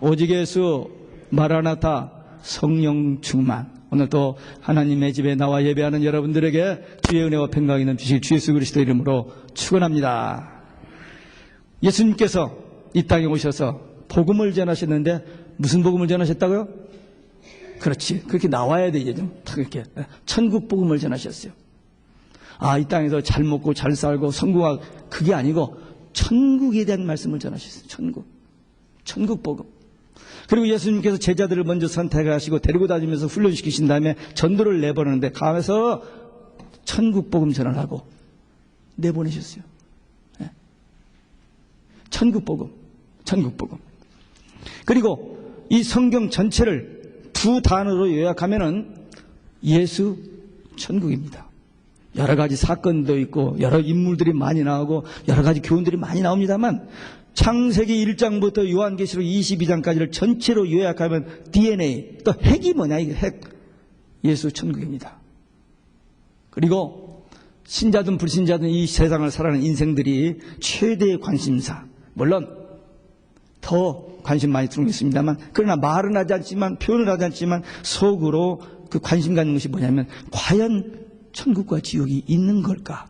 오직 예수, 마라나타, 성령 충만. 오늘도 하나님의 집에 나와 예배하는 여러분들에게 주의 은혜와 평강이 넘치실 주 예수 그리스도 이름으로 축원합니다. 예수님께서 이 땅에 오셔서 복음을 전하셨는데 무슨 복음을 전하셨다고요? 그렇지. 그렇게 나와야 되죠. 좀 그렇게 천국 복음을 전하셨어요. 이 땅에서 잘 먹고 잘 살고 성공하고 그게 아니고 천국에 대한 말씀을 전하셨어요. 천국 복음. 그리고 예수님께서 제자들을 먼저 선택하시고 데리고 다니면서 훈련시키신 다음에 전도를 내보내는데 가면서 천국 복음 전하라고 내보내셨어요. 천국 복음. 그리고 이 성경 전체를 두 단어로 요약하면은 예수 천국입니다. 여러 가지 사건도 있고 여러 인물들이 많이 나오고 여러 가지 교훈들이 많이 나옵니다만 창세기 1장부터 요한계시록 22장까지를 전체로 요약하면 DNA, 또 핵이 뭐냐, 이게 핵. 예수 천국입니다. 그리고 신자든 불신자든 이 세상을 살아가는 인생들이 최대의 관심사, 물론 더 관심 많이 두는 게 있습니다만, 그러나 말은 하지 않지만, 표현을 하지 않지만 속으로 그 관심 갖는 것이 뭐냐면 과연 천국과 지옥이 있는 걸까?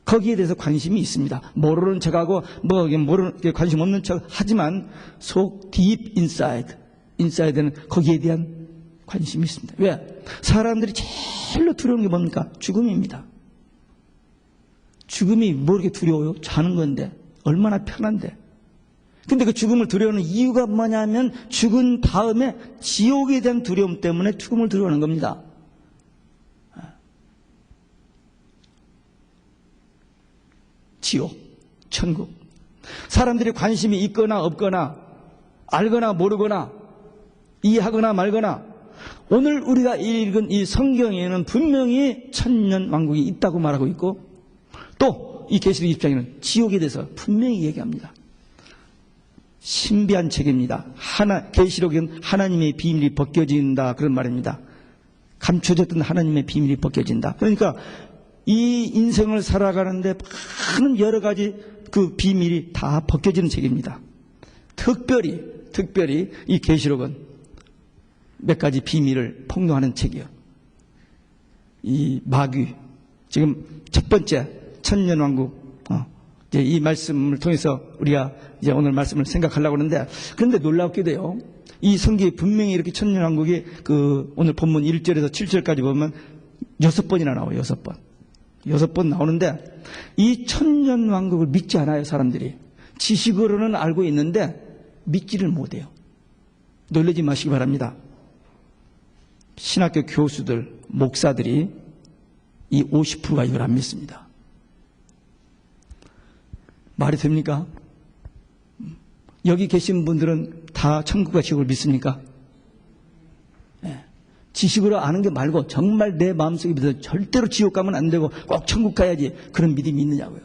거기에 대해서 관심이 있습니다. 모르는 척하고 모르는 관심 없는 척 하지만 속 deep inside는 거기에 대한 관심이 있습니다. 왜? 사람들이 제일로 두려운 게 뭡니까? 죽음입니다. 죽음이 뭐 이렇게 두려워요? 자는 건데 얼마나 편한데. 근데 그 죽음을 두려워하는 이유가 뭐냐면 죽은 다음에 지옥에 대한 두려움 때문에 죽음을 두려워하는 겁니다. 지옥, 천국. 사람들이 관심이 있거나 없거나 알거나 모르거나 이해하거나 말거나 오늘 우리가 읽은 이 성경에는 분명히 천년왕국이 있다고 말하고 있고 또 이 계시록 20장에는 지옥에 대해서 분명히 얘기합니다. 신비한 책입니다. 계시록은 하나님의 비밀이 벗겨진다 그런 말입니다. 감춰졌던 하나님의 비밀이 벗겨진다. 그러니까 이 인생을 살아가는데 많은 여러 가지 그 비밀이 다 벗겨지는 책입니다. 특별히 이 계시록은 몇 가지 비밀을 폭로하는 책이요. 이 마귀, 지금 첫 번째 천년왕국, 이제 이 말씀을 통해서 우리가 이제 오늘 말씀을 생각하려고 하는데, 그런데 놀랍게도요, 이 성경에 분명히 이렇게 천년왕국이 오늘 본문 1절에서 7절까지 보면 6번이나 나와요. 6번. 6번 나오는데 이 천년왕국을 믿지 않아요. 사람들이. 지식으로는 알고 있는데 믿지를 못해요. 놀라지 마시기 바랍니다. 신학교 교수들, 목사들이 이 50%가 이걸 안 믿습니다. 말이 됩니까? 여기 계신 분들은 다 천국과 지옥을 믿습니까? 네. 지식으로 아는 게 말고 정말 내 마음속에 믿어서 절대로 지옥 가면 안 되고 꼭 천국 가야지 그런 믿음이 있느냐고요.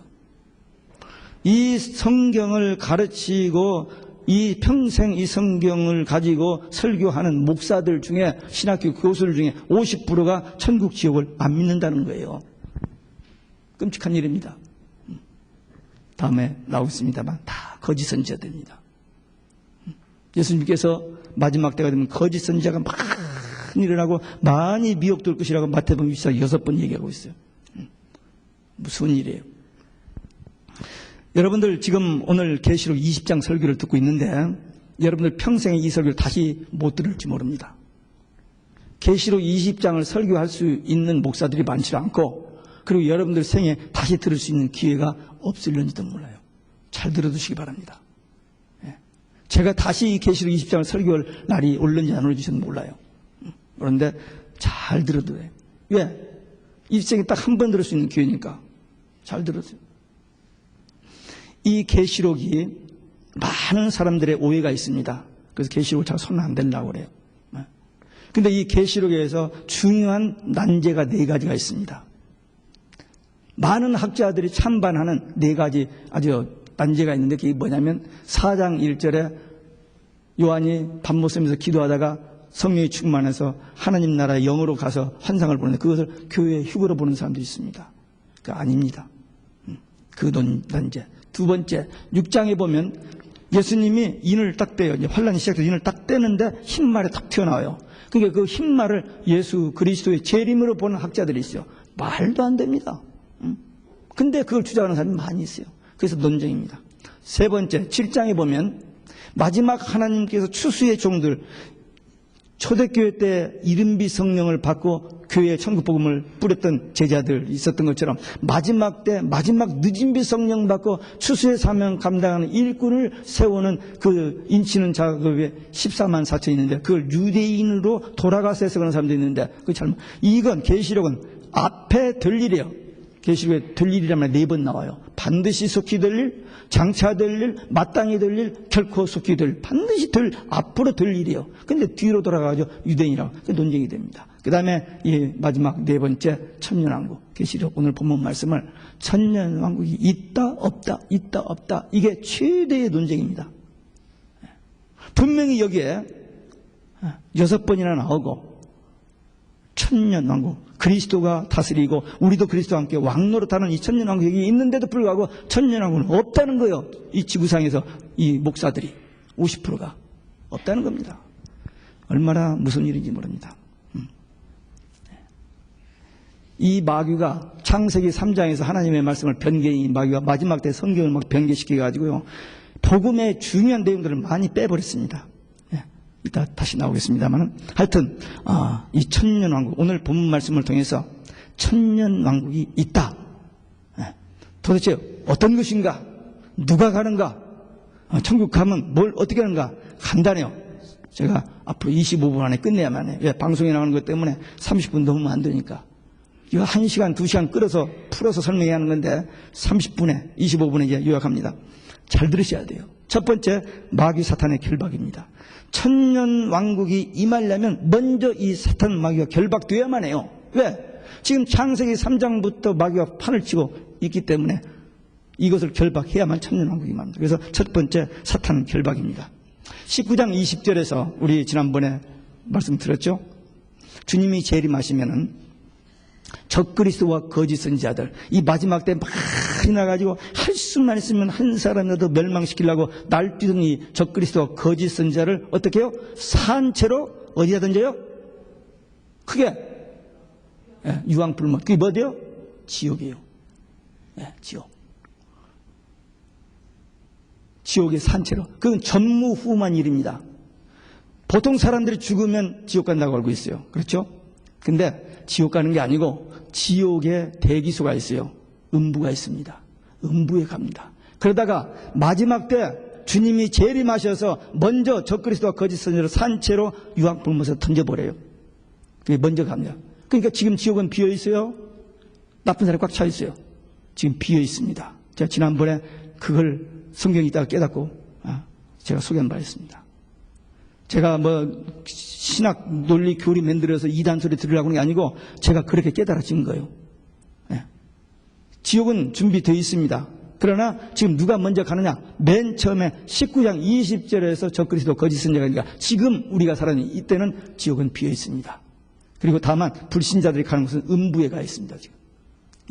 이 성경을 가르치고 이 평생 이 성경을 가지고 설교하는 목사들 중에 신학교 교수들 중에 50%가 천국 지옥을 안 믿는다는 거예요. 끔찍한 일입니다. 다음에 나오겠습니다만 다 거짓 선지자들입니다. 예수님께서 마지막 때가 되면 거짓 선지자가 많이 일어나고 많이 미혹될 것이라고 마태복음 24장 6번 얘기하고 있어요. 무서운 일이에요. 여러분들 지금 오늘 계시록 20장 설교를 듣고 있는데 여러분들 평생에 이 설교를 다시 못 들을지 모릅니다. 계시록 20장을 설교할 수 있는 목사들이 많지 않고 그리고 여러분들 생에 다시 들을 수 있는 기회가 없을는지도 몰라요. 잘 들어두시기 바랍니다. 제가 다시 이 계시록 20장을 설교할 날이 올는지 안 올는지 저는 몰라요. 그런데 잘 들어도 돼요. 왜? 일생에 딱 한 번 들을 수 있는 기회니까 잘 들으세요. 이 계시록이 많은 사람들의 오해가 있습니다. 그래서 계시록을 잘 손 안 대려고 그래요. 근데 이 계시록에서 중요한 난제가 4가지가 있습니다. 많은 학자들이 찬반하는 4가지 아주 난제가 있는데 그게 뭐냐면 4장 1절에 요한이 밥 먹으면서 기도하다가 성령이 충만해서 하나님 나라의 영으로 가서 환상을 보는데 그것을 교회의 흉으로 보는 사람들이 있습니다. 그거 아닙니다. 그 난제. 두 번째 6장에 보면 예수님이 인을 딱 떼요. 이제 환란이 시작돼서 인을 딱 떼는데 흰말이 탁 튀어나와요. 그러니까 그 흰말을 예수 그리스도의 재림으로 보는 학자들이 있어요. 말도 안 됩니다. 근데 그걸 주장하는 사람이 많이 있어요. 그래서 논쟁입니다. 세 번째, 7장에 보면 마지막 하나님께서 추수의 종들, 초대교회 때 이른비 성령을 받고 교회에 천국복음을 뿌렸던 제자들 있었던 것처럼 마지막 때 마지막 늦은비 성령 받고 추수의 사명 감당하는 일꾼을 세우는 그 인치는 작업에 14만 4천 있는데 그걸 유대인으로 돌아가서 해석하는 사람도 있는데 그 잘못. 이건 계시록은 앞에 될 일이에요. 계시록에 될 일이라면 4번 나와요. 반드시 속히 될 일, 장차 될 일, 마땅히 될 일, 결코 속히 될 일, 반드시 앞으로 될 일이에요. 근데 뒤로 돌아가가지고 유대인이라고 논쟁이 됩니다. 그 다음에 이 마지막 4번째 천년왕국, 계시록 오늘 본문 말씀을 천년왕국이 있다 없다 있다 없다, 이게 최대의 논쟁입니다. 분명히 여기에 6번이나 나오고 천년왕국, 그리스도가 다스리고 우리도 그리스도와 함께 왕노릇하는 이 천년왕국이 있는데도 불구하고 천년왕국은 없다는 거예요. 이 지구상에서 이 목사들이 50%가 없다는 겁니다. 얼마나 무슨 일인지 모릅니다. 이 마귀가 창세기 3장에서 하나님의 말씀을 변개인 마귀가 마지막 때 성경을 막 변개시켜가지고요, 복음의 중요한 내용들을 많이 빼버렸습니다. 이따 다시 나오겠습니다만, 하여튼 이 천년왕국, 오늘 본문 말씀을 통해서 천년왕국이 있다. 도대체 어떤 것인가? 누가 가는가? 천국 가면 뭘 어떻게 하는가? 간단해요. 제가 앞으로 25분 안에 끝내야만 해요. 방송에 나가는 것 때문에 30분 넘으면 안 되니까. 이거 1시간, 2시간 끌어서 풀어서 설명해야 하는 건데 30분에, 25분에 이제 요약합니다. 잘 들으셔야 돼요. 첫 번째, 마귀 사탄의 결박입니다. 천년왕국이 임하려면 먼저 이 사탄 마귀가 결박되어야만 해요. 왜? 지금 창세기 3장부터 마귀가 판을 치고 있기 때문에 이것을 결박해야만 천년왕국이 임합니다. 그래서 첫 번째, 사탄 결박입니다. 19장 20절에서 우리 지난번에 말씀 드렸죠? 주님이 재림하시면은 적그리스도와 거짓 선지자들, 이 마지막 때 많이 나가지고 할 수만 있으면 한 사람이라도 멸망시키려고 날뛰던 이 적그리스도와 거짓 선지자를 어떻게 해요? 산채로 어디다 던져요? 크게 유황불문. 그게 뭐예요? 지옥이에요. 지옥. 지옥의 산채로. 그건 전무후무한 일입니다. 보통 사람들이 죽으면 지옥 간다고 알고 있어요. 그렇죠? 근데 지옥 가는 게 아니고 지옥에 대기소가 있어요. 음부가 있습니다. 음부에 갑니다. 그러다가 마지막 때 주님이 재림하셔서 먼저 적그리스도와 거짓 선지자를 산채로 유황불문에서 던져버려요. 그게 먼저 갑니다. 그러니까 지금 지옥은 비어 있어요. 나쁜 사람이 꽉 차 있어요. 지금 비어 있습니다. 제가 지난번에 그걸 성경에 있다가 깨닫고 제가 소개한 바 있습니다. 제가 신학 논리 교리 만들어서 이단 소리 들으려고 하는 게 아니고 제가 그렇게 깨달아진 거예요. 지옥은 준비되어 있습니다. 그러나 지금 누가 먼저 가느냐? 맨 처음에 19장 20절에서 적그리스도 거짓 선지자가 지금 우리가 살아있는 이때는 지옥은 비어 있습니다. 그리고 다만 불신자들이 가는 곳은 음부에 가 있습니다. 지금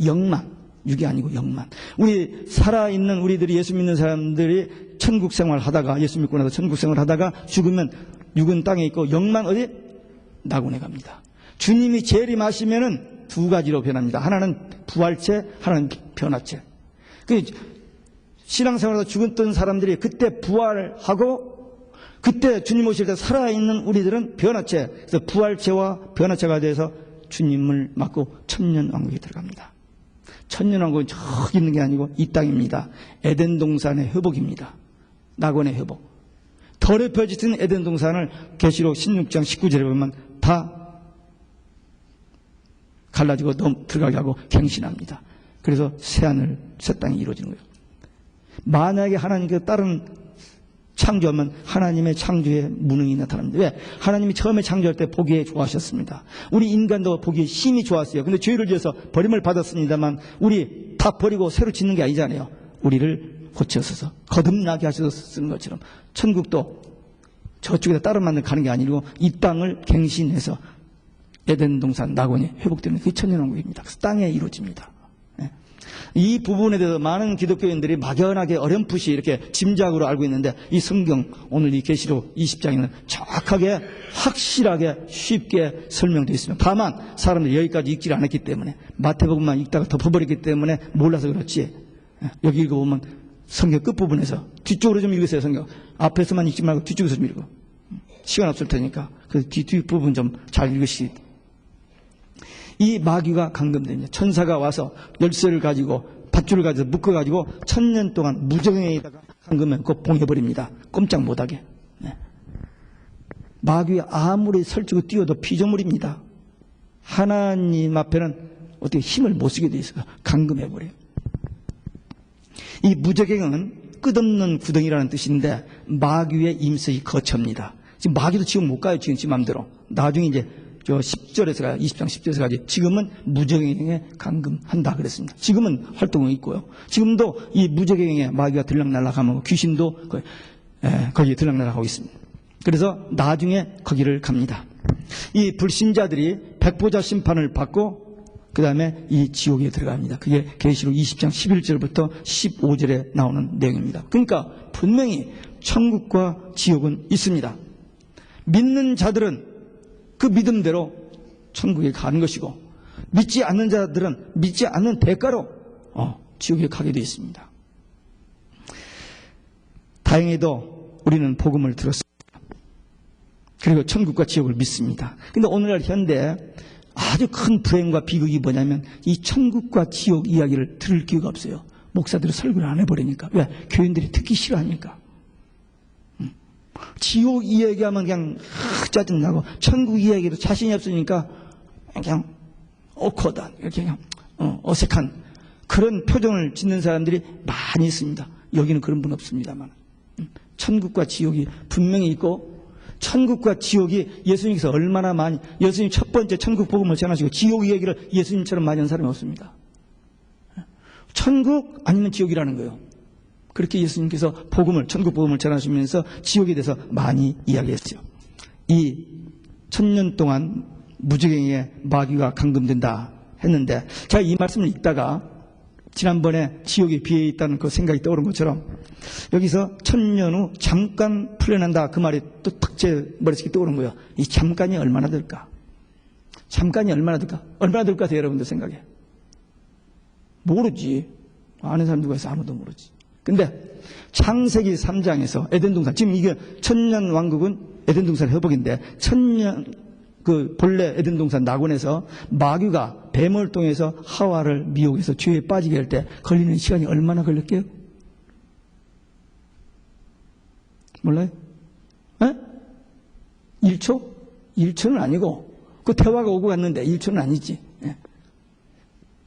영만, 육이 아니고 영만. 우리 살아있는 우리들이, 예수 믿는 사람들이 천국 생활 하다가, 예수 믿고 나서 천국 생활 하다가 죽으면 육은 땅에 있고 영만 어디? 낙원에 갑니다. 주님이 재림하시면은 두 가지로 변합니다. 하나는 부활체, 하나는 변화체. 신앙생활에서 죽었던 사람들이 그때 부활하고 그때 주님 오실 때 살아있는 우리들은 변화체. 그래서 부활체와 변화체가 돼서 주님을 맞고 천년왕국에 들어갑니다. 천년왕국은 저기 있는 게 아니고 이 땅입니다. 에덴 동산의 회복입니다. 낙원의 회복. 더럽혀진 에덴 동산을 계시록 16장 19절에 보면 다 갈라지고 들어가게 하고 갱신합니다. 그래서 새하늘, 새 땅이 이루어지는 거예요. 만약에 하나님께서 다른 창조하면 하나님의 창조에 무능이 나타납니다. 왜? 하나님이 처음에 창조할 때 보기에 좋아하셨습니다. 우리 인간도 보기에 힘이 좋았어요. 근데 죄를 지어서 버림을 받았습니다만 우리 다 버리고 새로 짓는 게 아니잖아요. 우리를 고쳐서 거듭나게 하셔서 쓰는 것처럼 천국도 저쪽에다 다른 만들 가는 게 아니고 이 땅을 갱신해서 에덴 동산 낙원이 회복되는 그 천년왕국입니다. 그래서 땅에 이루어집니다. 이 부분에 대해서 많은 기독교인들이 막연하게 어렴풋이 이렇게 짐작으로 알고 있는데 이 성경 오늘 이 계시록 20장에는 정확하게 확실하게 쉽게 설명되어 있습니다. 다만 사람들이 여기까지 읽지를 않았기 때문에 마태복음만 읽다가 덮어버렸기 때문에 몰라서 그렇지. 여기 읽어보면 성경 끝부분에서 뒤쪽으로 좀 읽으세요. 성경 앞에서만 읽지 말고 뒤쪽에서 좀 읽어. 시간 없을 테니까 그 뒷부분 좀 잘 읽으시기. 이 마귀가 감금됩니다. 천사가 와서 열쇠를 가지고 밧줄을 가지고 묶어가지고 1000년 동안 무정행에다가 감금해 그 봉해버립니다. 꼼짝 못하게. 네. 마귀가 아무리 설치고 뛰어도 피조물입니다. 하나님 앞에는 어떻게 힘을 못 쓰게 돼 있어요. 감금해버려요. 이 무저갱은 끝없는 구덩이라는 뜻인데 마귀의 임서의 거처입니다. 지금 마귀도 지금 못 가요. 지금 지 맘대로. 나중에 이제 10절에서 가요. 20장 10절에서 가지. 지금은 무저갱에 감금한다 그랬습니다. 지금은 활동이 있고요. 지금도 이 무저갱에 마귀가 들락날락하면 귀신도 거기에 들락날락하고 있습니다. 그래서 나중에 거기를 갑니다. 이 불신자들이 백보자 심판을 받고 그 다음에 이 지옥에 들어갑니다. 그게 계시록 20장 11절부터 15절에 나오는 내용입니다. 그러니까 분명히 천국과 지옥은 있습니다. 믿는 자들은 그 믿음대로 천국에 가는 것이고 믿지 않는 자들은 믿지 않는 대가로 지옥에 가게 되어 있습니다. 다행히도 우리는 복음을 들었습니다. 그리고 천국과 지옥을 믿습니다. 그런데 오늘날 현대 아주 큰 불행과 비극이 뭐냐면 이 천국과 지옥 이야기를 들을 기회가 없어요. 목사들이 설교를 안 해버리니까. 왜? 교인들이 듣기 싫어하니까. 지옥 이야기하면 그냥 짜증나고 천국 이야기도 자신이 없으니까 그냥 어커다 이렇게 그냥 어색한 그런 표정을 짓는 사람들이 많이 있습니다. 여기는 그런 분 없습니다만 천국과 지옥이 분명히 있고 천국과 지옥이 예수님께서 얼마나 많이 예수님 첫 번째 천국 복음을 전하시고 지옥 이야기를 예수님처럼 많이 한 사람이 없습니다. 천국 아니면 지옥이라는 거예요. 그렇게 예수님께서 천국 복음을 전하시면서 지옥에 대해서 많이 이야기했어요. 이 1000년 동안 무저갱에 마귀가 감금된다 했는데 제가 이 말씀을 읽다가 지난번에 지옥에 비해 있다는 그 생각이 떠오른 것처럼 여기서 1000년 후 잠깐 풀려난다 그 말이 또 탁 제 머릿속에 떠오른 거예요. 이 잠깐이 얼마나 될까? 잠깐이 얼마나 될까? 얼마나 될까 같아요, 여러분들 생각에? 모르지. 아는 사람 누가 있어? 아무도 모르지. 근데 창세기 3장에서 에덴 동산 지금 이게 천년 왕국은 에덴 동산 회복인데 천년 그 본래 에덴 동산 낙원에서 마귀가 뱀을 통해서 하와를 미혹해서 죄에 빠지게 할 때 걸리는 시간이 얼마나 걸렸게요? 몰라요? 에? 1초? 1초는 아니고 그 대화가 오고 갔는데 1초는 아니지. 예.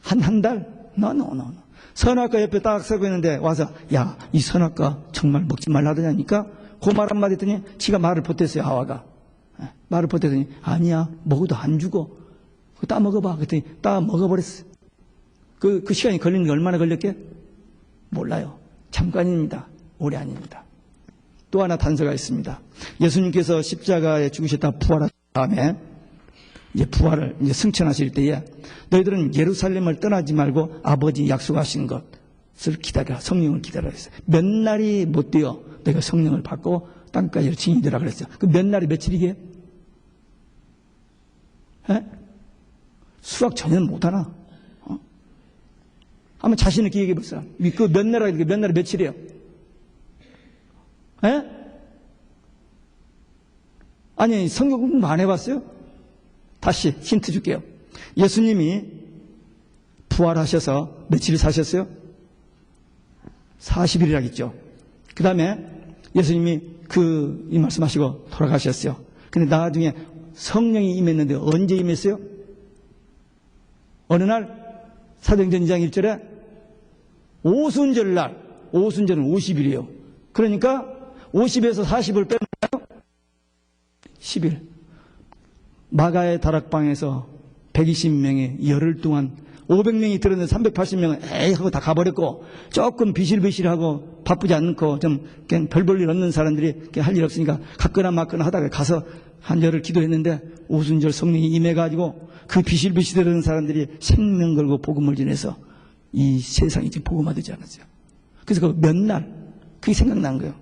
한 달? No. 선악과 옆에 딱 서고 있는데 와서 야, 이 선악과 정말 먹지 말라더냐니까 그 말 한마디 했더니 지가 말을 보탰어요. 하와가. 말을 보태더니 아니야 먹어도 안 죽어. 따 먹어봐. 그랬더니 따 먹어버렸어. 그 시간이 걸리는 게 얼마나 걸렸게? 몰라요. 잠깐입니다. 오래 아닙니다. 또 하나 단서가 있습니다. 예수님께서 십자가에 죽으셨다 부활하신 다음에 이제 부활을 이제 승천하실 때에 너희들은 예루살렘을 떠나지 말고 아버지 약속하신 것을 기다려. 성령을 기다려 했어요. 몇 날이 못 되어 너희가 성령을 받고 땅까지 증인이 되라 그랬어요. 그 몇 날이 며칠이게? 에? 수학 전혀 못하나? 한번 자신 있게 얘기해 보세요. 그 몇 날이 몇 날이 며칠이에요? 에? 아니 성경 공부 안 해봤어요? 다시 힌트 줄게요. 예수님이 부활하셔서 며칠 사셨어요? 40일이라겠죠. 그 다음에 예수님이 이 말씀하시고 돌아가셨어요. 근데 나중에 성령이 임했는데 언제 임했어요? 어느 날 사도행전 2장 1절에 오순절 날, 오순절은 50일이에요. 그러니까 50에서 40을 빼면 10일. 마가의 다락방에서 120명이 열흘 동안 500명이 들었는데 380명은 에이 하고 다 가버렸고 조금 비실비실하고 바쁘지 않고 좀 그냥 별 볼 일 없는 사람들이 할 일 없으니까 갔거나 맞거나 하다가 가서 한 열흘 기도했는데 오순절 성령이 임해가지고 그 비실비실하는 사람들이 생명 걸고 복음을 전해서 이 세상이 지금 복음화되지 않았어요. 그래서 그 몇 날, 그게 생각난 거예요.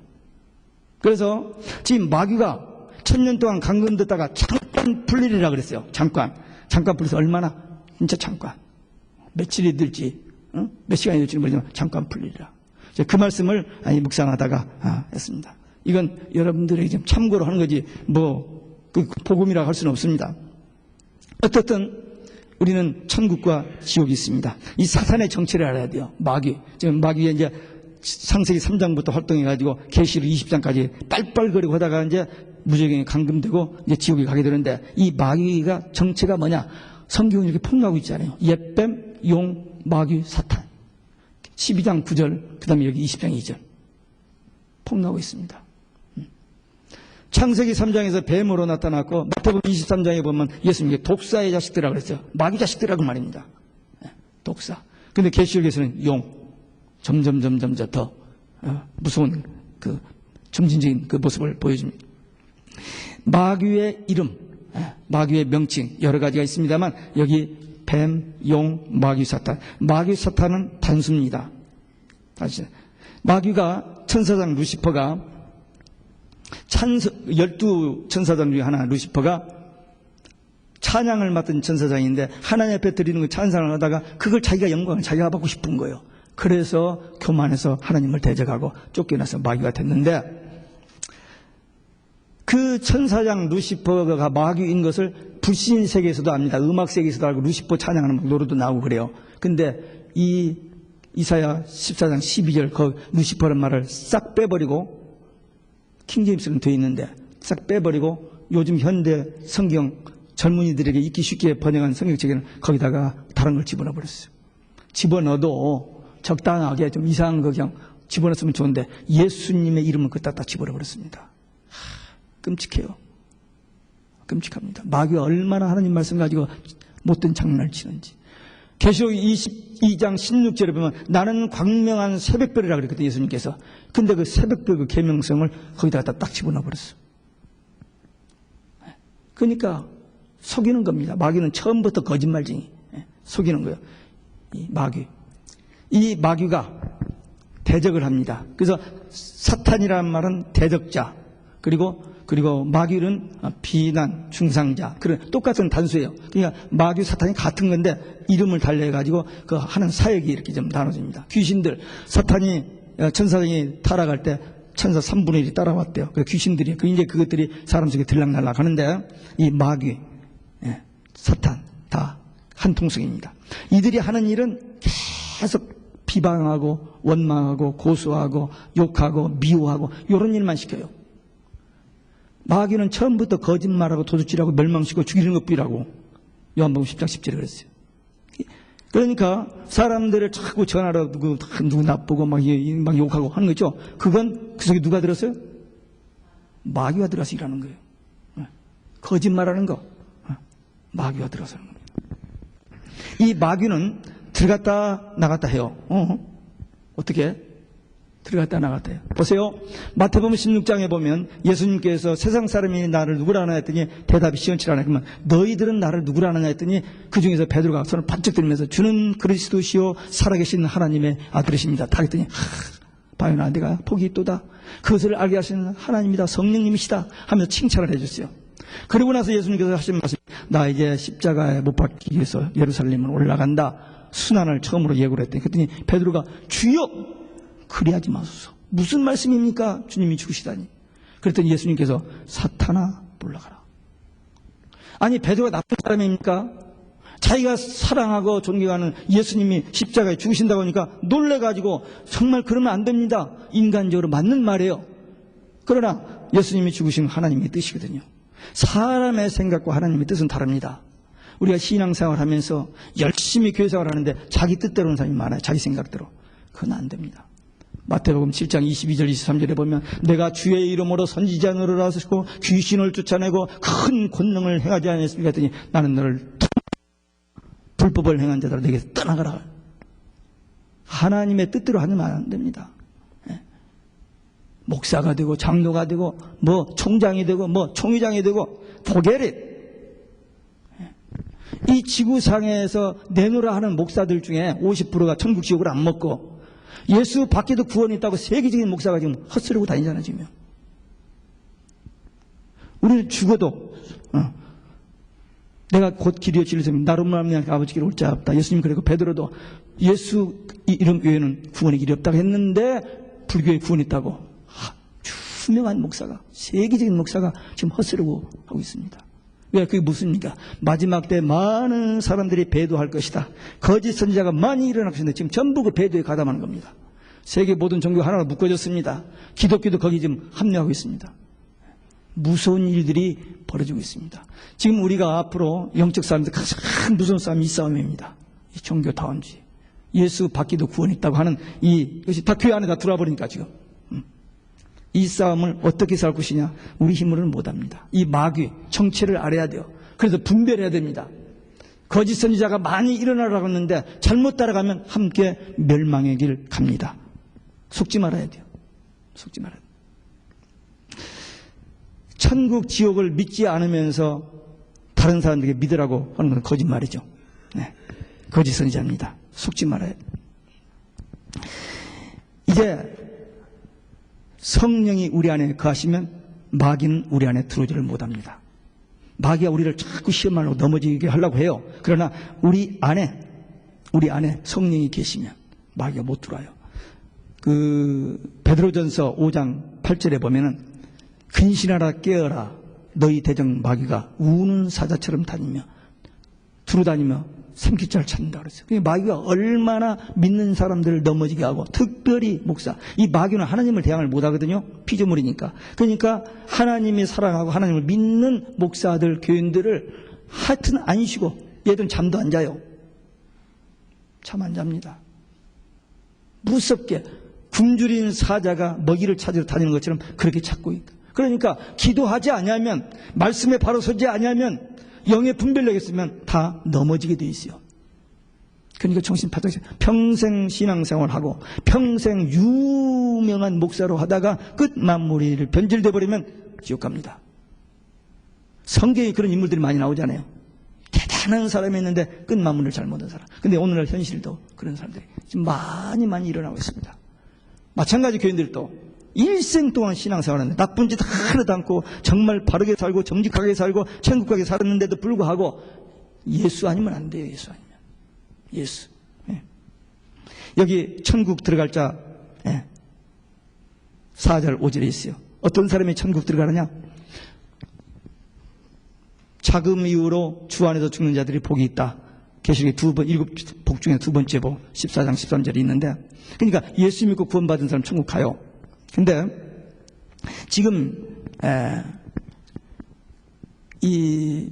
그래서 지금 마귀가 1000년 동안 감금됐다가 잠깐 풀리리라 그랬어요. 잠깐 풀려서 얼마나? 진짜 잠깐. 며칠이 들지, 몇 시간이 될지 모르지만 잠깐 풀리리라. 그 말씀을 묵상하다가 했습니다. 이건 여러분들에게 좀 참고로 하는 거지, 그 복음이라고 할 수는 없습니다. 어떻든 우리는 천국과 지옥이 있습니다. 이 사탄의 정체를 알아야 돼요. 마귀. 지금 마귀가 이제 창세기 3장부터 활동해가지고 계시록 20장까지 빨빨거리고 하다가 이제 무적행에 감금되고 이제 지옥에 가게 되는데, 이 마귀가 정체가 뭐냐? 성경은 이렇게 폭로하고 있잖아요. 옛뱀, 용, 마귀, 사탄. 12장 9절, 그 다음에 여기 20장 2절. 폭로하고 있습니다. 창세기 3장에서 뱀으로 나타났고, 마태복음 23장에 보면 예수님께 독사의 자식들이라고 그랬어요. 마귀 자식들이라고 말입니다. 독사. 근데 계시록에서는 용. 점점 더 무서운 그 점진적인 그 모습을 보여줍니다. 마귀의 이름, 마귀의 명칭 여러 가지가 있습니다만, 여기 뱀, 용, 마귀, 사탄. 마귀, 사탄은 단수입니다. 다시. 마귀가 천사장 루시퍼가 12천사장 중에 하나 루시퍼가 찬양을 맡은 천사장인데, 하나님 앞에 드리는 걸 찬양을 하다가 그걸 자기가 영광을 자기가 받고 싶은 거예요. 그래서 교만해서 하나님을 대적하고 쫓겨나서 마귀가 됐는데, 그 천사장 루시퍼가 마귀인 것을 불신 세계에서도 압니다. 음악 세계에서도 알고 루시퍼 찬양하는 노래도 나오고 그래요. 근데 이 이사야 14장 12절 그 루시퍼라는 말을 싹 빼버리고, 킹제임스는 돼 있는데 싹 빼버리고 요즘 현대 성경 젊은이들에게 읽기 쉽게 번역한 성경책에는 거기다가 다른 걸 집어넣어 버렸어요. 집어넣어도 적당하게 좀 이상한 거 그냥 집어넣었으면 좋은데 예수님의 이름을 그따 집어넣어 버렸습니다. 끔찍해요. 끔찍합니다. 마귀가 얼마나 하나님 말씀 가지고 못된 장난을 치는지. 계시록 22장 16절에 보면 나는 광명한 새벽별이라고 그랬거든요, 예수님께서. 근데 그 새벽별 그 계명성을 거기다가 딱 집어넣어 버렸어요. 그러니까 속이는 겁니다. 마귀는 처음부터 거짓말쟁이. 속이는 거예요. 이 마귀. 이 마귀가 대적을 합니다. 그래서 사탄이라는 말은 대적자, 그리고 마귀는 비난, 중상자, 그런 똑같은 단수예요. 그러니까 마귀, 사탄이 같은 건데 이름을 달래가지고 그 하는 사역이 이렇게 좀 나눠집니다. 귀신들, 사탄이 천사장이 타락할 때 천사 3분의 1이 따라왔대요. 그 귀신들이, 이제 그것들이 사람 속에 들락날락 하는데, 이 마귀, 사탄, 다 한 통속입니다. 이들이 하는 일은 계속 비방하고, 원망하고, 고소하고, 욕하고, 미워하고, 이런 일만 시켜요. 마귀는 처음부터 거짓말하고 도둑질하고 멸망시키고 죽이는 것뿐이라고 요한복음 10장 10절에 그랬어요. 그러니까 사람들을 자꾸 전화로 누구 나쁘고 막 욕하고 하는 거죠. 그건 그 속에 누가 들었어요? 마귀가 들어서 일하는 거예요. 거짓말하는 거 마귀가 들어서 하는 겁니다. 이 마귀는 들어갔다 나갔다 해요. 어떻게? 들어갔다 나갔다 해요. 보세요. 마태복음 16장에 보면 예수님께서 세상 사람이 나를 누구라 하나 했더니 대답이 시원치 않아요. 그러면 너희들은 나를 누구라 하느냐 했더니 그 중에서 베드로가 손을 바짝 들면서 주는 그리스도시요 살아계신 하나님의 아들이십니다. 다 했더니 바요나 내가 복이 있도다. 그것을 알게 하시는 하나님이다. 성령님이시다 하면서 칭찬을 해줬어요. 그리고 나서 예수님께서 하신 말씀, 나 이제 십자가에 못 박히기 위해서 예루살렘으로 올라간다. 순환을 처음으로 예고를 했더니 그랬더니 베드로가 주여 그리하지 마소서. 무슨 말씀입니까? 주님이 죽으시다니. 그랬더니 예수님께서 사탄아 물러가라. 아니 베드로가 나쁜 사람입니까? 자기가 사랑하고 존경하는 예수님이 십자가에 죽으신다고 하니까 놀래가지고 정말 그러면 안 됩니다. 인간적으로 맞는 말이에요. 그러나 예수님이 죽으신 하나님의 뜻이거든요. 사람의 생각과 하나님의 뜻은 다릅니다. 우리가 신앙생활 하면서 열심히 교회생활 하는데 자기 뜻대로 하는 사람이 많아요. 자기 생각대로. 그건 안 됩니다. 마태복음 7장 22절 23절에 보면 내가 주의 이름으로 선지자 노릇을 하시고 귀신을 쫓아내고 큰 권능을 행하지 않았습니까? 했더니 나는 너를 불법을 행한 자들아 내게서 떠나가라. 하나님의 뜻대로 하면 안 됩니다. 목사가 되고 장로가 되고 뭐 총장이 되고 뭐 총회장이 되고 forget it. 이 지구상에서 내놓으라 하는 목사들 중에 50%가 천국 지옥을 안 먹고 예수 밖에도 구원이 있다고 세계적인 목사가 지금 헛소리고 다니잖아요, 지금. 우리는 죽어도 내가 곧 길이여 진리서 나로 말미암아 아버지 길을 올 자 없다. 예수님 그리고 베드로도 예수 이런 교회는 구원의 길이 없다고 했는데 불교에 구원이 있다고 유명한 목사가, 세계적인 목사가 지금 헛소리고 하고 있습니다. 왜? 그게 무슨입니까? 마지막 때 많은 사람들이 배도할 것이다. 거짓 선지자가 많이 일어날 것인데 지금 전부 그 배도에 가담하는 겁니다. 세계 모든 종교가 하나로 묶어졌습니다. 기독교도 거기 지금 합류하고 있습니다. 무서운 일들이 벌어지고 있습니다. 지금 우리가 앞으로 영적 싸움에서 가장 무서운 싸움이 이 싸움입니다. 이 종교 다원주의. 예수 받기도 구원이 있다고 하는 이것이 다 교회 안에 다 들어와 버리니까 지금. 이 싸움을 어떻게 싸울 것이냐? 우리 힘으로는 못합니다. 이 마귀, 정체를 알아야 돼요. 그래서 분별해야 됩니다. 거짓 선지자가 많이 일어나라고 했는데 잘못 따라가면 함께 멸망의 길 갑니다. 속지 말아야 돼요. 속지 말아야 돼요. 천국, 지옥을 믿지 않으면서 다른 사람들에게 믿으라고 하는 건 거짓말이죠. 네. 거짓 선지자입니다. 속지 말아야 돼요. 이제 성령이 우리 안에 거하시면 마귀는 우리 안에 들어오지를 못합니다. 마귀가 우리를 자꾸 시험하려고 넘어지게 하려고 해요. 그러나 우리 안에 성령이 계시면 마귀가 못 들어와요. 베드로전서 5장 8절에 보면은 근신하라 깨어라 너희 대적 마귀가 우는 사자처럼 다니며 두루다니며 삼킬자를 찾는다 그랬어요. 마귀가 얼마나 믿는 사람들을 넘어지게 하고 특별히 목사, 이 마귀는 하나님을 대항을 못하거든요. 피조물이니까. 그러니까 하나님이 사랑하고 하나님을 믿는 목사들, 교인들을 하여튼 안 쉬고 얘들은 잠도 안 자요. 잠 안 잡니다. 무섭게 굶주린 사자가 먹이를 찾으러 다니는 것처럼 그렇게 찾고 있다. 그러니까 기도하지 않으면, 말씀에 바로 서지 않으면, 영의 분별력이 있으면 다 넘어지게 돼 있어요. 그러니까 정신 바짝 평생 신앙생활하고 평생 유명한 목사로 하다가 끝 마무리를 변질돼 버리면 지옥 갑니다. 성경에 그런 인물들이 많이 나오잖아요. 대단한 사람이 있는데 끝 마무리를 잘못한 사람. 근데 오늘날 현실도 그런 사람들이 지금 많이 일어나고 있습니다. 마찬가지 교인들도 일생 동안 신앙생활하는데 나쁜 짓 하나도 않고 정말 바르게 살고 정직하게 살고 천국 가게 살았는데도 불구하고 예수 아니면 안 돼요. 예수 아니면. 예수. 예. 여기 천국 들어갈 자 4절 5절에 있어요. 어떤 사람이 천국 들어가느냐? 자금 이후로 주 안에서 죽는 자들이 복이 있다. 계시록에 7 복 중에 두 번째 복 14장 13절이 있는데, 그러니까 예수 믿고 구원받은 사람 천국 가요. 근데 지금 이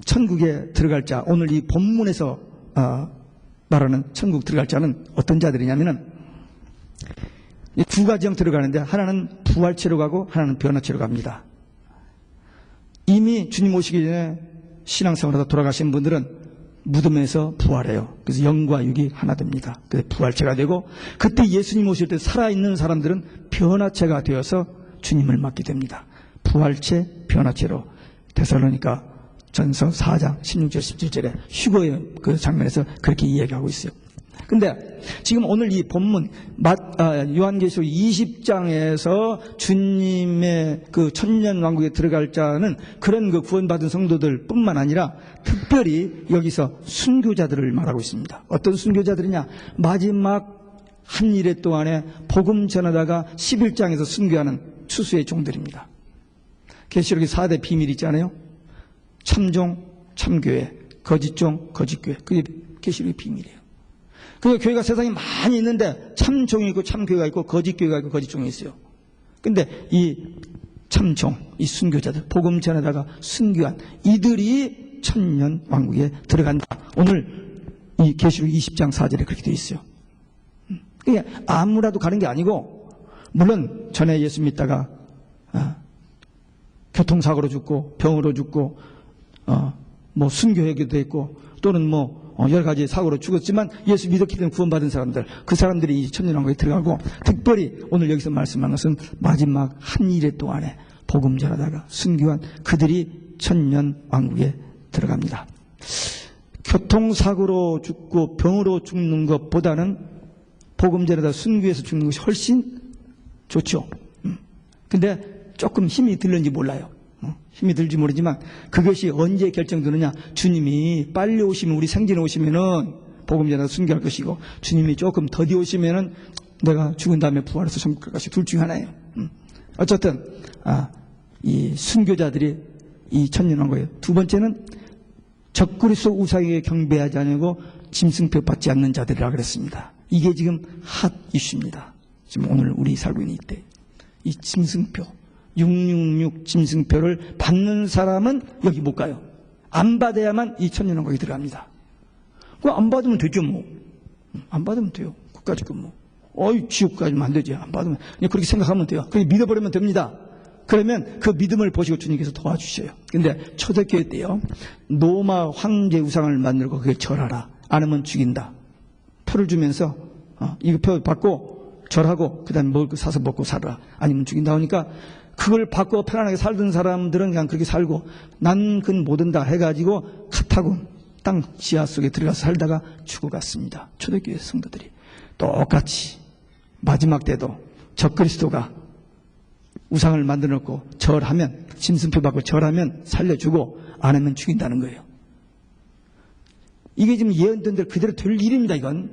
천국에 들어갈 자, 오늘 이 본문에서 말하는 천국 들어갈 자는 어떤 자들이냐면은 두 가지 형 들어가는데 하나는 부활체로 가고 하나는 변화체로 갑니다. 이미 주님 오시기 전에 신앙생활하다 돌아가신 분들은 무덤에서 부활해요. 그래서 영과 육이 하나 됩니다. 그래서 부활체가 되고, 그때 예수님 오실 때 살아있는 사람들은 변화체가 되어서 주님을 맞게 됩니다. 부활체, 변화체로 데살로니가 전서 4장 16절 17절에 휴거의 그 장면에서 그렇게 이야기하고 있어요. 근데 지금 오늘 이 본문 요한계시록 20장에서 주님의 그 천년왕국에 들어갈 자는 그런 그 구원받은 성도들 뿐만 아니라 특별히 여기서 순교자들을 말하고 있습니다. 어떤 순교자들이냐? 마지막 한 일해 동안에 복음 전하다가 11장에서 순교하는 추수의 종들입니다. 계시록의 4대 비밀이 있잖아요. 참종, 참교회, 거짓종, 거짓교회. 그게 계시록의 비밀이에요. 그 교회가 세상에 많이 있는데 참종이 있고 참교회가 있고 거짓교회가 있고 거짓종이 있어요. 근데 이 참종, 이 순교자들, 복음 전에다가 순교한 이들이 천년 왕국에 들어간다. 오늘 이 계시록 20장 4절에 그렇게 되어 있어요. 그게 아무라도 가는 게 아니고, 물론 전에 예수 믿다가 교통사고로 죽고 병으로 죽고 뭐 순교하기도 했고 또는 뭐 여러 가지 사고로 죽었지만 예수 믿었기 때문에 구원받은 사람들, 그 사람들이 이 천년왕국에 들어가고, 특별히 오늘 여기서 말씀한 것은 마지막 한 일해 동안에 복음 전하다가 순교한 그들이 천년왕국에 들어갑니다. 교통사고로 죽고 병으로 죽는 것보다는 복음전에다 순교해서 죽는 것이 훨씬 좋죠. 근데 조금 힘이 들는지 몰라요. 힘이 들지 모르지만 그것이 언제 결정되느냐. 주님이 빨리 오시면, 우리 생전에 오시면은 복음전에다 순교할 것이고, 주님이 조금 더디 오시면은 내가 죽은 다음에 부활해서 천국 갈 것이 둘 중에 하나예요. 어쨌든 이 순교자들이 이 천년왕국이에요. 두 번째는 적그리스도 우상에게 경배하지 않고 짐승표 받지 않는 자들이라 그랬습니다. 이게 지금 핫 이슈입니다. 지금 오늘 우리 살고 있는 이때 이 짐승표 666 짐승표를 받는 사람은 여기 못 가요. 안 받아야만 이 천년왕국에 들어갑니다. 그거 안 받으면 되죠 뭐. 안 받으면 돼요. 그까짓 거 뭐. 지옥 가면 안 되지. 안 받으면 그냥 그렇게 생각하면 돼요. 그냥 믿어버리면 됩니다. 그러면 그 믿음을 보시고 주님께서 도와주셔요. 근데 초대교회 때요, 노마 황제 우상을 만들고 그게 절하라. 안 하면 죽인다. 표를 주면서 이거 표 받고 절하고 그다음에 먹을 거 사서 먹고 살아라. 아니면 죽인다 하니까 그걸 받고 편안하게 살던 사람들은 그냥 그렇게 살고, 난 그건 못 온다 해가지고 카타군 땅 지하 속에 들어가서 살다가 죽어갔습니다. 초대교회 성도들이 똑같이 마지막 때도 적그리스도가 우상을 만들어 놓고 절하면, 짐승표 받고 절하면 살려주고 안 하면 죽인다는 거예요. 이게 지금 예언된 대로 그대로 될 일입니다. 이건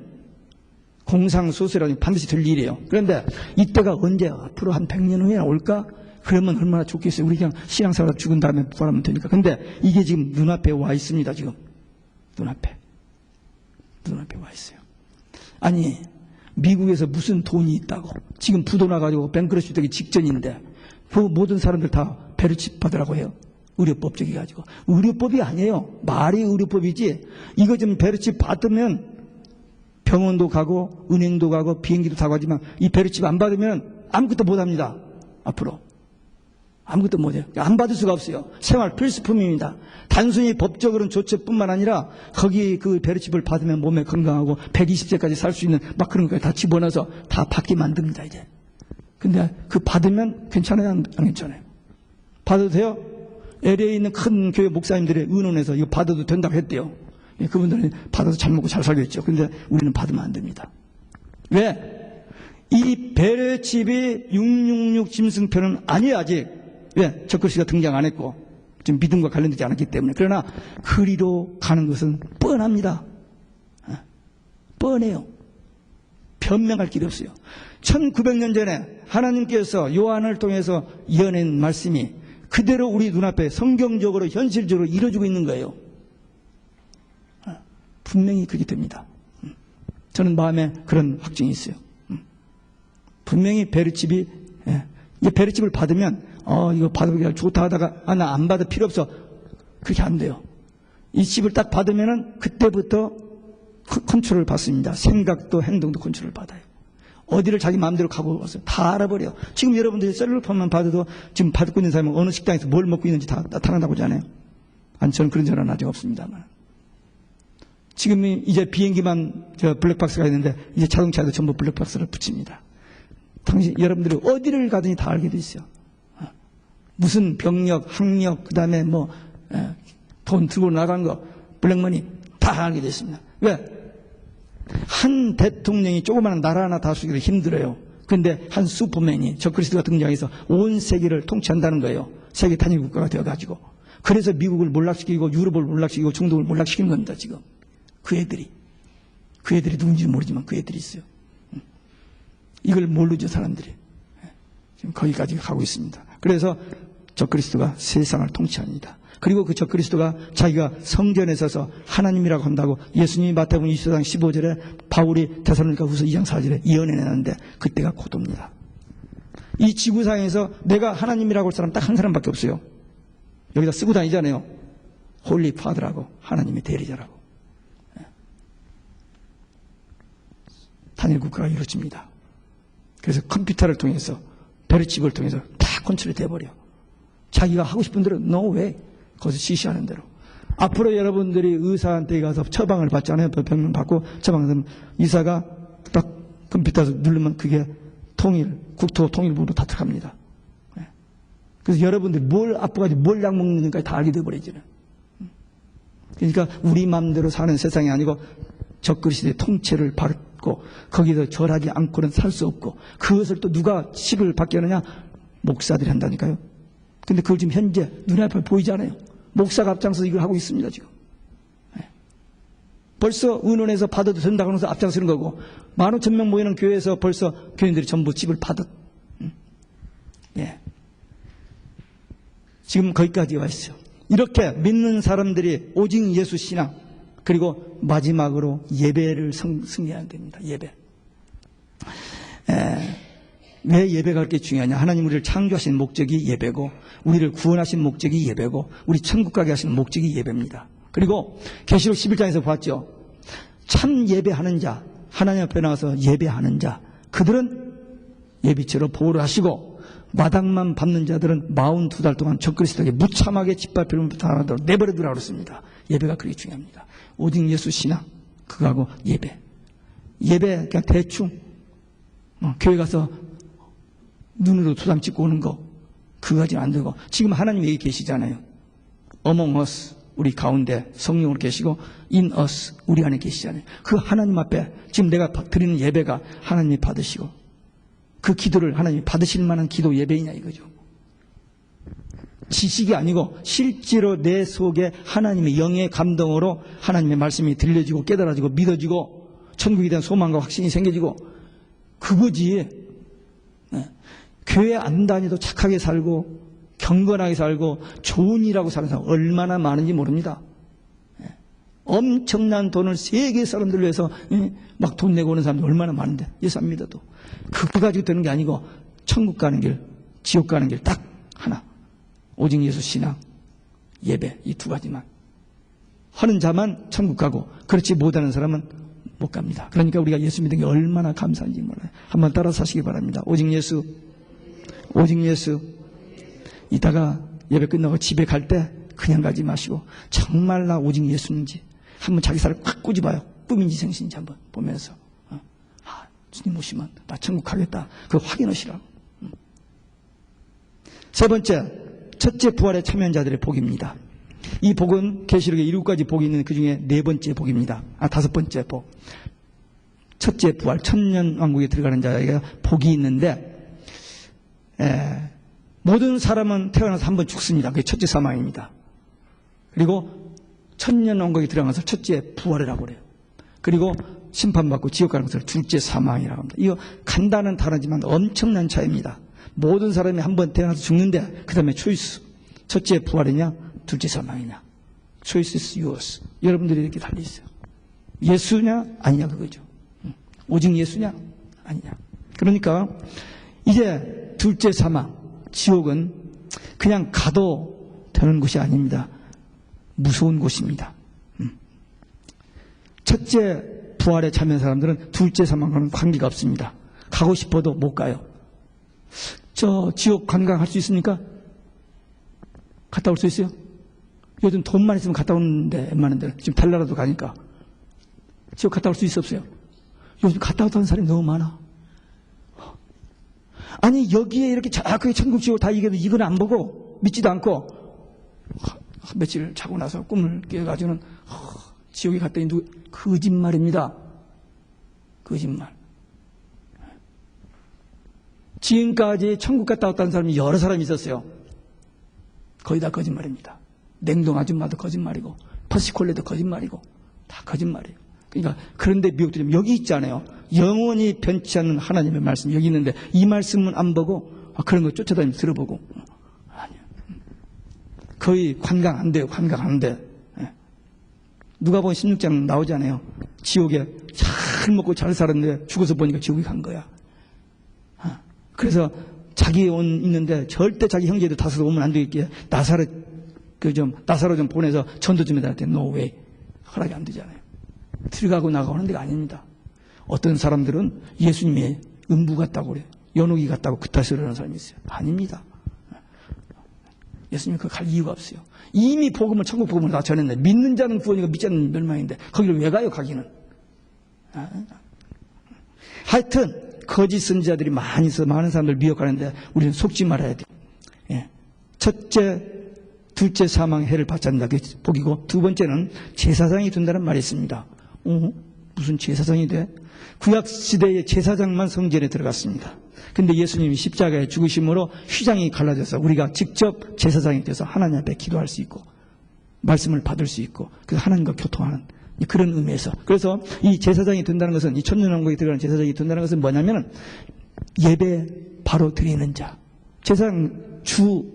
공상소설이 반드시 될 일이에요. 그런데 이때가 언제, 앞으로 한 100년 후에 올까? 그러면 얼마나 좋겠어요. 우리 그냥 신앙생활 죽은 다음에 부활하면 되니까. 근데 이게 지금 눈앞에 와 있습니다. 지금 눈앞에 와 있어요. 아니, 미국에서 무슨 돈이 있다고 지금 부도 나가지고 뱅크러시 되기 직전인데 그 모든 사람들 다 베르칩 받으라고 해요. 의료법 저기 가지고. 의료법이 아니에요. 말이 의료법이지. 이거 좀 베르칩 받으면 병원도 가고 은행도 가고 비행기도 타고 하지만 이 베르칩 안 받으면 아무것도 못합니다. 앞으로 아무것도 못해요. 안 받을 수가 없어요. 생활 필수품입니다. 단순히 법적으로는 조처뿐만 아니라 거기 그 베르칩을 받으면 몸에 건강하고 120세까지 살 수 있는 막 그런 거 다 집어넣어서 다 받게 만듭니다. 이제. 근데 그 받으면 괜찮아요? 안 괜찮아요? 받아도 돼요? LA에 있는 큰 교회 목사님들의 의논에서 이거 받아도 된다고 했대요. 그분들은 받아서 잘 먹고 잘 살겠죠. 근데 우리는 받으면 안 됩니다. 왜? 이 베르칩이 666 짐승표는 아니에요, 아직. 왜? 적그리스도가 등장 안 했고 지금 믿음과 관련되지 않았기 때문에. 그러나 그리로 가는 것은 뻔합니다. 뻔해요. 변명할 길이 없어요. 1900년 전에 하나님께서 요한을 통해서 이어낸 말씀이 그대로 우리 눈앞에 성경적으로 현실적으로 이루어지고 있는 거예요. 분명히 그렇게 됩니다. 저는 마음에 그런 확증이 있어요. 분명히 베르칩이, 이제 베르칩을 받으면 이거 받으면 좋다 하다가 나 안 받을 필요 없어. 그렇게 안 돼요. 이 칩을 딱 받으면은 그때부터 컨트롤을 받습니다. 생각도 행동도 컨트롤을 받아요. 어디를 자기 마음대로 가고 왔어요. 다 알아버려요. 지금 여러분들이 셀룰폰만 받아도 지금 받고 있는 사람은 어느 식당에서 뭘 먹고 있는지 다 나타난다고 하잖아요. 아니, 저는 그런 전화는 아직 없습니다만. 지금 이제 비행기만 블랙박스가 있는데 이제 자동차에도 전부 블랙박스를 붙입니다. 여러분들이 어디를 가든지 다 알게 돼 있어요. 무슨 병력, 학력, 그 다음에 돈 들고 나간 거, 블랙머니 다 알게 됐습니다. 왜? 한 대통령이 조그마한 나라 하나 다스리기도 힘들어요. 그런데 한 슈퍼맨이 적그리스도가 등장해서 온 세계를 통치한다는 거예요. 세계 단일 국가가 되어가지고. 그래서 미국을 몰락시키고 유럽을 몰락시키고 중동을 몰락시키는 겁니다. 지금 그 애들이 누군지 모르지만 그 애들이 있어요. 이걸 모르죠, 사람들이. 지금 거기까지 가고 있습니다. 그래서 적그리스도가 세상을 통치합니다. 그리고 그 적그리스도가 자기가 성전에 서서 하나님이라고 한다고 예수님이 마태복음 24장 15절에 바울이 데살로니가 후서 2장 4절에 이언해냈는데 그때가 고도입니다. 이 지구상에서 내가 하나님이라고 할 사람 딱 한 사람밖에 없어요. 여기다 쓰고 다니잖아요. 홀리 파더라고, 하나님의 대리자라고. 단일 국가가 이루어집니다. 그래서 컴퓨터를 통해서 베르칩을 통해서 다 컨트롤이 돼버려. 자기가 하고 싶은 대로 no way. 거기서 지시하는 대로. 앞으로 여러분들이 의사한테 가서 처방을 받잖아요. 병명 받고 처방하면 의사가 딱 컴퓨터에서 누르면 그게 국토 통일부로 다 들어갑니다. 그래서 여러분들이 뭘 아프가지고 뭘 약 먹는지까지 다 알게 돼버리잖아요. 그러니까 우리 마음대로 사는 세상이 아니고 적그리스도의 통치를 받고 거기서 절하지 않고는 살 수 없고, 그것을 또 누가 칩을 받게 하느냐? 목사들이 한다니까요. 근데 그걸 지금 현재 눈앞에 보이지 않아요. 목사가 앞장서서 이걸 하고 있습니다, 지금. 벌써 의논해서 받아도 된다고 하면서 앞장서는 거고, 15,000명 모이는 교회에서 벌써 교인들이 전부 칩을 받았. 예. 지금 거기까지 와 있어요. 이렇게 믿는 사람들이 오직 예수 신앙, 그리고 마지막으로 예배를 승리해야 됩니다. 예배. 왜 예배가 그렇게 중요하냐? 하나님 우리를 창조하신 목적이 예배고, 우리를 구원하신 목적이 예배고, 우리 천국 가게 하신 목적이 예배입니다. 그리고 계시록 11장에서 봤죠. 참 예배하는 자, 하나님 앞에 나와서 예배하는 자, 그들은 예비체로 보호를 하시고, 마당만 밟는 자들은 42달 동안 적그리스도에게 무참하게 짓밟히면부터 하나도 내버려두라고 그랬습니다. 예배가 그렇게 중요합니다. 오직 예수 신앙, 그거하고 예배. 예배 그냥 대충 교회 가서 눈으로 도장 찍고 오는 거, 그거 가지고 안 되고, 지금 하나님 여기 계시잖아요. Among us, 우리 가운데 성령으로 계시고, in us, 우리 안에 계시잖아요. 그 하나님 앞에 지금 내가 드리는 예배가 하나님이 받으시고, 그 기도를 하나님이 받으실 만한 기도 예배이냐 이거죠. 지식이 아니고 실제로 내 속에 하나님의 영의 감동으로 하나님의 말씀이 들려지고 깨달아지고 믿어지고 천국에 대한 소망과 확신이 생겨지고, 그거지. 교회 안 다니도 착하게 살고 경건하게 살고 좋은 일하고 사는 사람 얼마나 많은지 모릅니다. 엄청난 돈을 세계 사람들 위해서 막 돈 내고 오는 사람들 얼마나 많은데, 예수 안 믿어도. 그거 가지고 되는 게 아니고 천국 가는 길, 지옥 가는 길 딱 하나. 오직 예수 신앙, 예배, 이 두 가지만 하는 자만 천국 가고, 그렇지 못하는 사람은 못 갑니다. 그러니까 우리가 예수 믿는 게 얼마나 감사한지 몰라요. 한번 따라 사시기 바랍니다. 오직 예수, 오직 예수. 이따가 예배 끝나고 집에 갈 때 그냥 가지 마시고 정말 나 오직 예수인지 한번 자기 살을 꽉 꼬집어요. 꿈인지 생신인지 한번 보면서, 주님 오시면 나 천국 가겠다, 그거 확인하시라고. 세 번째, 첫째 부활에 참여한 자들의 복입니다. 이 복은 계시록에 7가지 복이 있는 그 중에 네 번째 복입니다. 다섯 번째 복. 첫째 부활, 천년왕국에 들어가는 자에게 복이 있는데, 모든 사람은 태어나서 한 번 죽습니다. 그게 첫째 사망입니다. 그리고 천년왕국에 들어가서 첫째 부활이라고 그래요. 그리고 심판받고 지옥 가는 것을 둘째 사망이라고 합니다. 이거 간단한 단어지만 엄청난 차이입니다. 모든 사람이 한 번 태어나서 죽는데, 그 다음에 초이스. 첫째 부활이냐, 둘째 사망이냐. Choice is yours. 여러분들이 이렇게 달려있어요. 예수냐, 아니냐, 그거죠. 오직 예수냐, 아니냐. 그러니까 이제 둘째 사망, 지옥은 그냥 가도 되는 곳이 아닙니다. 무서운 곳입니다. 첫째 부활에 참여한 사람들은 둘째 사망과는 관계가 없습니다. 가고 싶어도 못 가요. 저 지옥 관광할 수 있습니까? 갔다 올 수 있어요? 요즘 돈만 있으면 갔다 오는데, 웬만한데 지금 달나라도 가니까 지옥 갔다 올 수 있어 없어요? 요즘 갔다 왔다는 사람이 너무 많아. 아니 여기에 이렇게 자꾸 천국 지옥 다 이겨도 이건 안 보고 믿지도 않고, 며칠 자고 나서 꿈을 깨가지고는 지옥에 갔더니 거짓말입니다. 거짓말. 지금까지 천국 갔다 왔다는 사람이 여러 사람이 있었어요. 거의 다 거짓말입니다. 냉동 아줌마도 거짓말이고, 퍼시콜레도 거짓말이고, 다 거짓말이에요. 그러니까 그런데 미혹되면 여기 있잖아요. 영원히 변치 않는 하나님의 말씀 여기 있는데, 이 말씀은 안 보고 그런 거 쫓아다니면서 들어보고, 아니요. 거의 관광 안 돼요. 관광 안 돼. 누가 보면 16장 나오잖아요. 지옥에 잘 먹고 잘 살았는데 죽어서 보니까 지옥에 간 거야. 그래서 자기 있는데 절대 자기 형제들 다섯 오면 안 되겠게 나사로 좀 보내서 전도 좀 해달라 했더니 no way. 허락이 안 되잖아요. 들어가고 나가는 데가 아닙니다. 어떤 사람들은 예수님의 음부 같다고 그래요. 연옥이 같다고 그따위 소리 하는 사람이 있어요. 아닙니다. 예수님 그거 갈 이유가 없어요. 이미 복음을, 천국 복음을 다 전했는데, 믿는 자는 구원이고 믿지 않는 멸망인데 거기를 왜 가요, 가기는? 하여튼 거짓 선지자들이 많이 있어 많은 사람들 미혹하는데 우리는 속지 말아야 돼요. 첫째 둘째 사망의 해를 받지 않는다. 그게 복이고, 두 번째는 제사장이 된다는 말이 있습니다. 무슨 제사장이 돼? 구약시대의 제사장만 성전에 들어갔습니다. 근데 예수님이 십자가에 죽으심으로 휘장이 갈라져서 우리가 직접 제사장이 돼서 하나님 앞에 기도할 수 있고 말씀을 받을 수 있고 그래서 하나님과 교통하는 그런 의미에서, 그래서 이 제사장이 된다는 것은, 이 천년왕국에 들어가는 제사장이 된다는 것은 뭐냐면 예배 바로 드리는 자, 제사장 주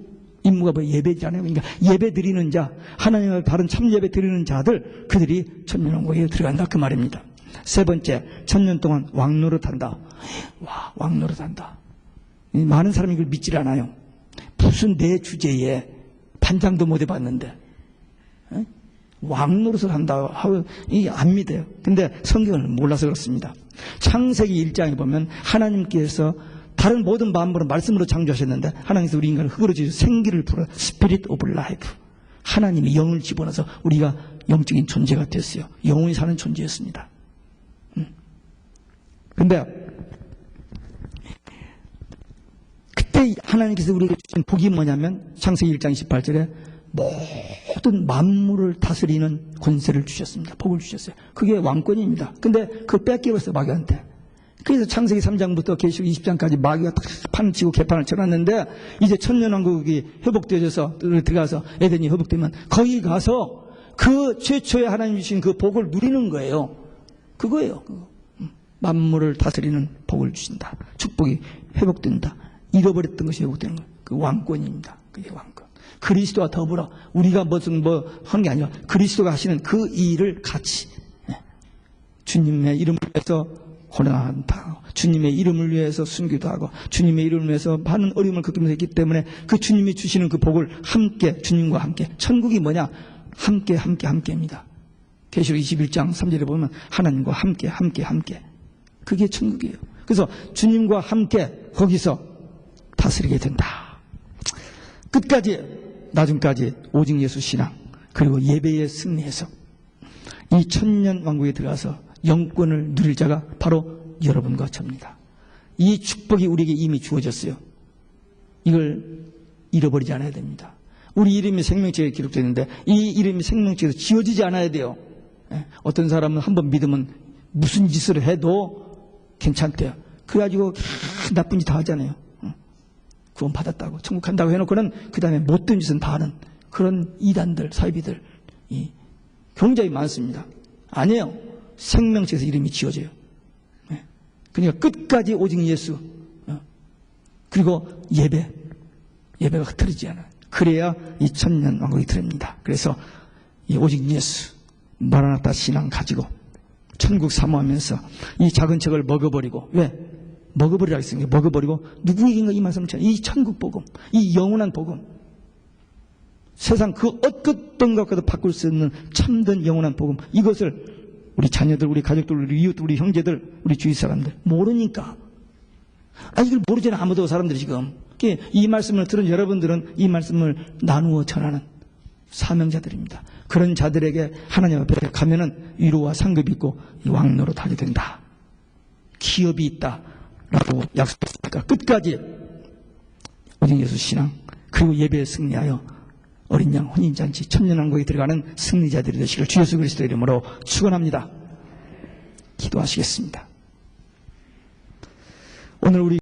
임무가 뭐 예배잖아요. 그러니까 예배 드리는 자, 하나님을 바른 참 예배 드리는 자들, 그들이 천년왕국에 들어간다 그 말입니다. 세 번째, 천년 동안 왕노릇한다. 와, 왕노릇한다. 많은 사람이 이걸 믿질 않아요. 무슨 내 주제에 반장도 못 해봤는데 왕노릇을 한다 하고 이게 안 믿어요. 근데 성경을 몰라서 그렇습니다. 창세기 1장에 보면 하나님께서 다른 모든 만물은 말씀으로 창조하셨는데 하나님께서 우리 인간을 흙으로 지으셔서 생기를 불어 스피릿 오브 라이프, 하나님이 영을 집어넣어서 우리가 영적인 존재가 됐어요. 영원히 사는 존재였습니다. 근데 그때 하나님께서 우리에게 주신 복이 뭐냐면 창세기 1장 18절에 모든 만물을 다스리는 권세를 주셨습니다. 복을 주셨어요. 그게 왕권입니다. 근데 그걸 뺏겨버렸어요, 마귀한테. 그래서 창세기 3장부터 계시록 20장까지 마귀가 판을 치고 개판을 쳐놨는데 이제 천년왕국이 회복되어져서 들어가서 에덴이 회복되면 거기 가서 그 최초의 하나님 주신 그 복을 누리는 거예요. 그거예요. 그거. 만물을 다스리는 복을 주신다. 축복이 회복된다. 잃어버렸던 것이 회복되는 거예요. 그 왕권입니다. 그게 왕권. 그리스도와 더불어 우리가 무슨 하는 게 아니라 그리스도가 하시는 그 일을 같이 주님의 이름을 위해서 고난한다. 주님의 이름을 위해서 순교도 하고 주님의 이름을 위해서 많은 어려움을 겪으면서 했기 때문에 그 주님이 주시는 그 복을 함께, 주님과 함께. 천국이 뭐냐? 함께입니다. 계시록 21장 3절에 보면 하나님과 함께. 그게 천국이에요. 그래서 주님과 함께 거기서 다스리게 된다. 끝까지, 나중까지 오직 예수 신앙, 그리고 예배에 승리해서 이 천년 왕국에 들어가서 영권을 누릴 자가 바로 여러분과 저입니다. 이 축복이 우리에게 이미 주어졌어요. 이걸 잃어버리지 않아야 됩니다. 우리 이름이 생명책에 기록되어 있는데 이 이름이 생명책에서 지워지지 않아야 돼요. 어떤 사람은 한번 믿으면 무슨 짓을 해도 괜찮대요. 그래가지고 나쁜 짓 다 하잖아요. 구원 받았다고 천국 간다고 해놓고는 그 다음에 못된 짓은 다 하는 그런 이단들, 사이비들 굉장히 많습니다. 아니에요. 생명책에서 이름이 지워져요. 그러니까 끝까지 오직 예수, 그리고 예배가 흐트러지지 않아요. 그래야 이 천년 왕국이 들립니다. 그래서 이 오직 예수 마라나타 신앙 가지고 천국 사모하면서 이 작은 책을 먹어버리고, 왜? 먹어버리라 했으니까 먹어버리고 누구에게인가 이 말씀을 전해. 이 천국 복음, 이 영원한 복음, 세상 그 어떤 것과도 바꿀 수 없는 참된 영원한 복음, 이것을 우리 자녀들, 우리 가족들, 우리 이웃, 우리 형제들, 우리 주위 사람들 모르니까. 이걸 모르잖아요. 아무도 사람들이 지금. 이 말씀을 들은 여러분들은 이 말씀을 나누어 전하는 사명자들입니다. 그런 자들에게 하나님 앞에 가면은 위로와 상급이 있고 왕노릇 하게 된다. 기업이 있다라고 약속했으니까 끝까지 오직 예수 신앙 그리고 예배에 승리하여 어린 양 혼인잔치 천년왕국에 들어가는 승리자들이 되시길 주 예수 그리스도의 이름으로 축원합니다. 기도하시겠습니다. 오늘 우리